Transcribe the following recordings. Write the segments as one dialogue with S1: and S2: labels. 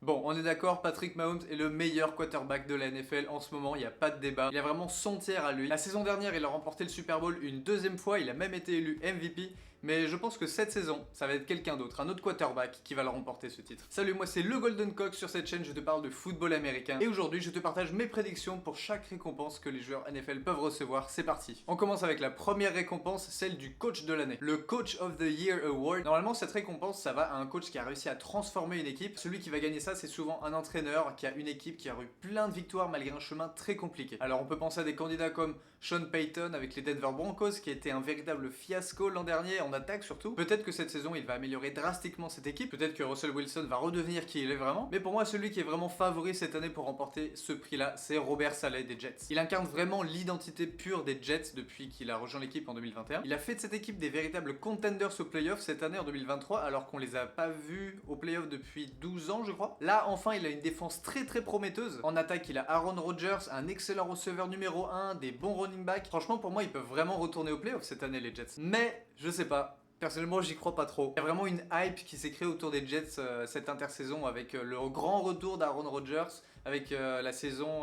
S1: Bon, on est d'accord, Patrick Mahomes est le meilleur quarterback de la NFL en ce moment, il n'y a pas de débat. Il a vraiment son tiers à lui. La saison dernière, il a remporté le Super Bowl une deuxième fois, il a même été élu MVP. Mais je pense que cette saison, ça va être quelqu'un d'autre, un autre quarterback qui va le remporter ce titre. Salut, moi c'est le Golden Coq, sur cette chaîne je te parle de football américain. Et aujourd'hui je te partage mes prédictions pour chaque récompense que les joueurs NFL peuvent recevoir. C'est parti. On commence avec la première récompense, celle du coach de l'année. Le Coach of the Year Award. Normalement cette récompense, ça va à un coach qui a réussi à transformer une équipe. Celui qui va gagner ça, c'est souvent un entraîneur qui a une équipe qui a eu plein de victoires malgré un chemin très compliqué. Alors on peut penser à des candidats comme Sean Payton avec les Denver Broncos, qui a été un véritable fiasco l'an dernier, en attaque surtout. Peut-être que cette saison il va améliorer drastiquement cette équipe, peut-être que Russell Wilson va redevenir qui il est vraiment, mais pour moi celui qui est vraiment favori cette année pour remporter ce prix là, c'est Robert Saleh des Jets. Il incarne vraiment l'identité pure des Jets depuis qu'il a rejoint l'équipe en 2021. Il a fait de cette équipe des véritables contenders aux playoffs cette année en 2023, alors qu'on les a pas vus aux playoffs depuis 12 ans je crois. Là enfin il a une défense très prometteuse. En attaque il a Aaron Rodgers, un excellent receveur numéro 1, des bons running backs. Franchement pour moi ils peuvent vraiment retourner aux playoffs cette année les Jets. Mais je sais pas. Personnellement, j'y crois pas trop. Il y a vraiment une hype qui s'est créée autour des Jets cette intersaison avec le grand retour d'Aaron Rodgers, avec la saison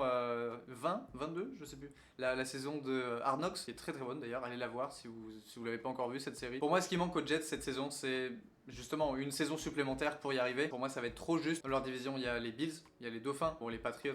S1: 20, 22, je sais plus. La saison de Hard Knocks, qui est très bonne d'ailleurs, allez la voir si vous l'avez pas encore vu cette série. Pour moi, ce qui manque aux Jets cette saison, c'est justement une saison supplémentaire pour y arriver. Pour moi, ça va être trop juste. Dans leur division, il y a les Bills, il y a les Dauphins, bon les Patriots.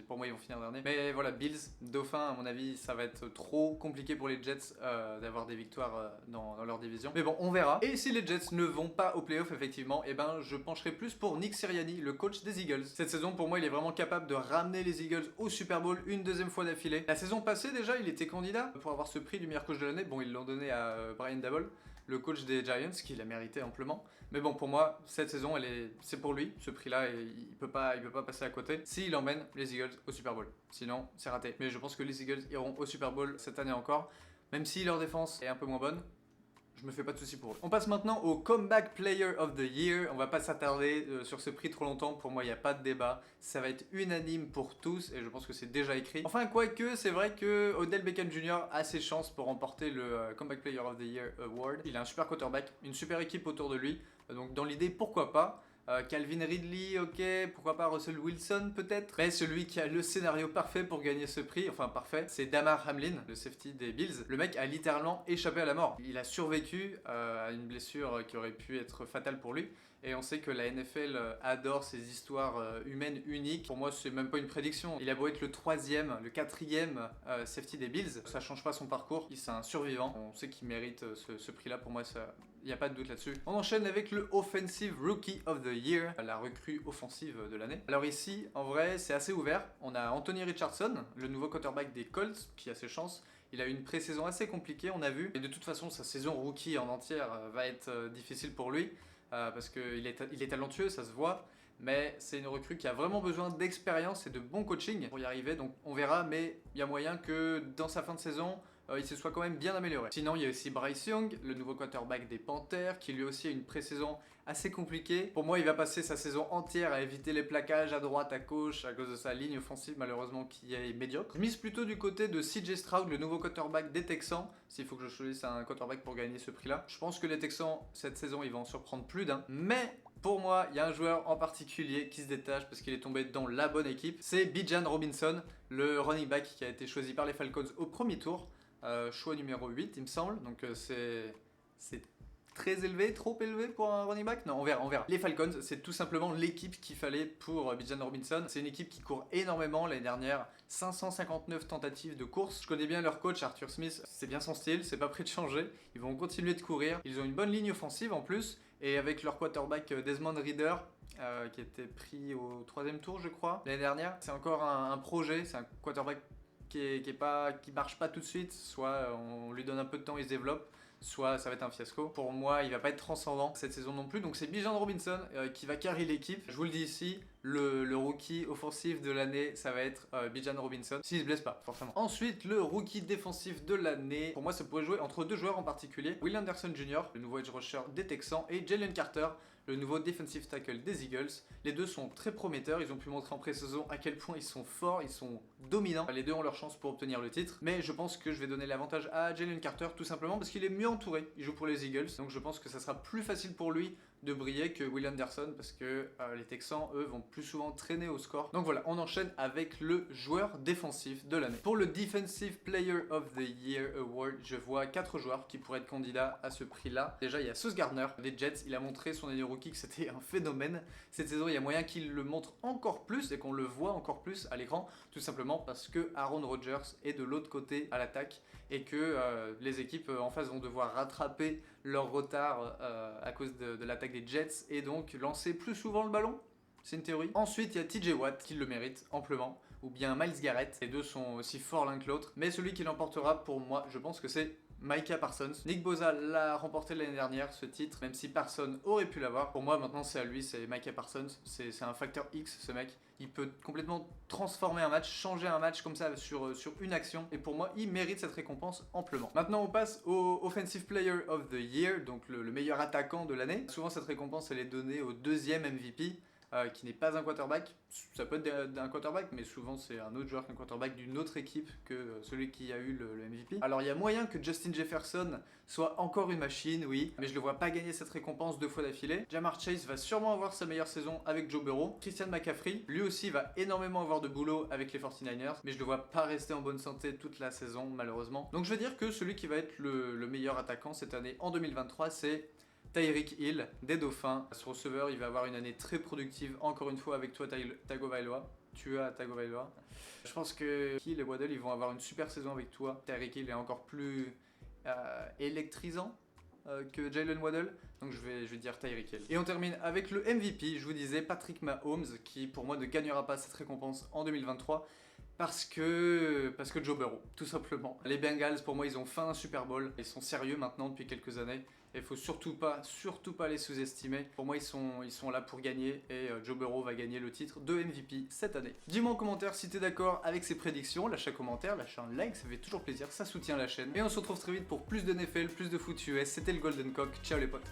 S1: Pour moi ils vont finir dernier. Mais voilà, Bills, Dauphin, à mon avis ça va être trop compliqué pour les Jets d'avoir des victoires dans leur division. Mais bon, on verra. Et si les Jets ne vont pas au playoff effectivement, et ben je pencherai plus pour Nick Sirianni, le coach des Eagles. Cette saison pour moi il est vraiment capable de ramener les Eagles au Super Bowl une deuxième fois d'affilée. La saison passée déjà il était candidat pour avoir ce prix du meilleur coach de l'année. Bon ils l'ont donné à Brian Daboll, le coach des Giants, qui l'a mérité amplement. Mais bon pour moi cette saison c'est pour lui, ce prix là, et il peut pas passer à côté s'il emmène les Eagles au Super Bowl. Sinon, c'est raté. Mais je pense que les Eagles iront au Super Bowl cette année encore. Même si leur défense est un peu moins bonne, je me fais pas de soucis pour eux. On passe maintenant au Comeback Player of the Year. On va pas s'attarder sur ce prix trop longtemps. Pour moi, il n'y a pas de débat. Ça va être unanime pour tous et je pense que c'est déjà écrit. Enfin, quoique, c'est vrai que Odell Beckham Jr. a ses chances pour remporter le Comeback Player of the Year Award. Il a un super quarterback, une super équipe autour de lui. Donc, dans l'idée, pourquoi pas. Calvin Ridley, ok, pourquoi pas Russell Wilson peut-être. Mais celui qui a le scénario parfait pour gagner ce prix, enfin parfait, c'est Damar Hamlin, le safety des Bills. Le mec a littéralement échappé à la mort. Il a survécu à une blessure qui aurait pu être fatale pour lui. Et on sait que la NFL adore ces histoires humaines uniques. Pour moi, c'est même pas une prédiction. Il a beau être le troisième, le quatrième safety des Bills, ça change pas son parcours. C'est un survivant. On sait qu'il mérite ce prix-là. Pour moi, il n'y a pas de doute là-dessus. On enchaîne avec le Offensive Rookie of the Year, la recrue offensive de l'année. Alors ici, en vrai, c'est assez ouvert. On a Anthony Richardson, le nouveau quarterback des Colts, qui a ses chances. Il a eu une pré-saison assez compliquée, on a vu. Et de toute façon, sa saison rookie en entière va être difficile pour lui. Parce qu'il est talentueux, ça se voit, mais c'est une recrue qui a vraiment besoin d'expérience et de bon coaching pour y arriver, donc on verra, mais il y a moyen que dans sa fin de saison, il se soit quand même bien amélioré. Sinon, il y a aussi Bryce Young, le nouveau quarterback des Panthers, qui lui aussi a une pré-saison assez compliquée. Pour moi, il va passer sa saison entière à éviter les plaquages à droite, à gauche, à cause de sa ligne offensive, malheureusement, qui est médiocre. Je mise plutôt du côté de CJ Stroud, le nouveau quarterback des Texans, s'il faut que je choisisse un quarterback pour gagner ce prix-là. Je pense que les Texans, cette saison, ils vont en surprendre plus d'un. Mais pour moi, il y a un joueur en particulier qui se détache parce qu'il est tombé dans la bonne équipe. C'est Bijan Robinson, le running back qui a été choisi par les Falcons au premier tour. Choix numéro 8 il me semble, donc c'est très élevé, trop élevé pour un running back. Non, on verra. Les Falcons, c'est tout simplement l'équipe qu'il fallait pour Bijan Robinson. C'est une équipe qui court énormément. L'année dernière, 559 tentatives de course. Je connais bien leur coach Arthur Smith, c'est bien son style, c'est pas prêt de changer. Ils vont continuer de courir. Ils ont une bonne ligne offensive en plus. Et avec leur quarterback Desmond Ridder, qui était pris au 3e tour je crois, l'année dernière, c'est encore un projet, c'est un quarterback qui marche pas tout de suite, soit on lui donne un peu de temps, il se développe, soit ça va être un fiasco. Pour moi, il va pas être transcendant cette saison non plus, donc c'est Bijan Robinson qui va carrer l'équipe. Je vous le dis ici, le rookie offensif de l'année, ça va être Bijan Robinson, s'il se blesse pas, forcément. Ensuite, le rookie défensif de l'année, pour moi, ça pourrait jouer entre deux joueurs en particulier. Will Anderson Jr., le nouveau edge rusher des Texans, et Jalen Carter, le nouveau defensive tackle des Eagles. Les deux sont très prometteurs, ils ont pu montrer en pré-saison à quel point ils sont forts, ils sont dominants. Les deux ont leur chance pour obtenir le titre, mais je pense que je vais donner l'avantage à Jalen Carter tout simplement parce qu'il est mieux entouré. Il joue pour les Eagles, donc je pense que ça sera plus facile pour lui de briller que Will Anderson parce que les Texans, eux, vont plus souvent traîner au score. Donc voilà, on enchaîne avec le joueur défensif de l'année. Pour le Defensive Player of the Year Award, je vois 4 joueurs qui pourraient être candidats à ce prix-là. Déjà, il y a Sauce Gardner des Jets. Il a montré son année rookie que c'était un phénomène. Cette saison, il y a moyen qu'il le montre encore plus et qu'on le voit encore plus à l'écran, tout simplement parce que Aaron Rodgers est de l'autre côté à l'attaque et que les équipes en face vont devoir rattraper leur retard à cause de l'attaque des Jets et donc lancer plus souvent le ballon. C'est une théorie. Ensuite, il y a TJ Watt qui le mérite amplement, ou bien Myles Garrett. Les deux sont aussi forts l'un que l'autre, mais celui qui l'emportera pour moi, je pense que c'est Micah Parsons. Nick Bosa l'a remporté l'année dernière, ce titre, même si personne aurait pu l'avoir. Pour moi, maintenant, c'est à lui, c'est Micah Parsons. C'est un facteur X, ce mec. Il peut complètement transformer un match, changer un match comme ça sur une action. Et pour moi, il mérite cette récompense amplement. Maintenant, on passe au Offensive Player of the Year, donc le meilleur attaquant de l'année. Souvent, cette récompense, elle est donnée au deuxième MVP. Qui n'est pas un quarterback, ça peut être un quarterback, mais souvent c'est un autre joueur qu'un quarterback d'une autre équipe que celui qui a eu le MVP. Alors il y a moyen que Justin Jefferson soit encore une machine, oui, mais je le vois pas gagner cette récompense 2 fois d'affilée. Ja'Marr Chase va sûrement avoir sa meilleure saison avec Joe Burrow. Christian McCaffrey, lui aussi va énormément avoir de boulot avec les 49ers, mais je le vois pas rester en bonne santé toute la saison malheureusement. Donc je vais dire que celui qui va être le meilleur attaquant cette année en 2023, c'est Tyreek Hill des Dauphins. Ce receveur, il va avoir une année très productive, encore une fois avec toi Tagovailoa. Tu as Tagovailoa. Je pense que Hill et Waddle, ils vont avoir une super saison avec toi. Tyreek Hill est encore plus électrisant que Jalen Waddle, donc je vais dire Tyreek Hill. Et on termine avec le MVP, je vous disais Patrick Mahomes, qui pour moi ne gagnera pas cette récompense en 2023. Parce que Joe Burrow, tout simplement. Les Bengals, pour moi, ils ont fait un Super Bowl. Ils sont sérieux maintenant depuis quelques années. Et il faut surtout pas les sous-estimer. Pour moi, ils sont là pour gagner. Et Joe Burrow va gagner le titre de MVP cette année. Dis-moi en commentaire si tu es d'accord avec ces prédictions. Lâche un commentaire, lâche un like, ça fait toujours plaisir. Ça soutient la chaîne. Et on se retrouve très vite pour plus de NFL, plus de foot US. C'était le Golden Cock. Ciao les potes.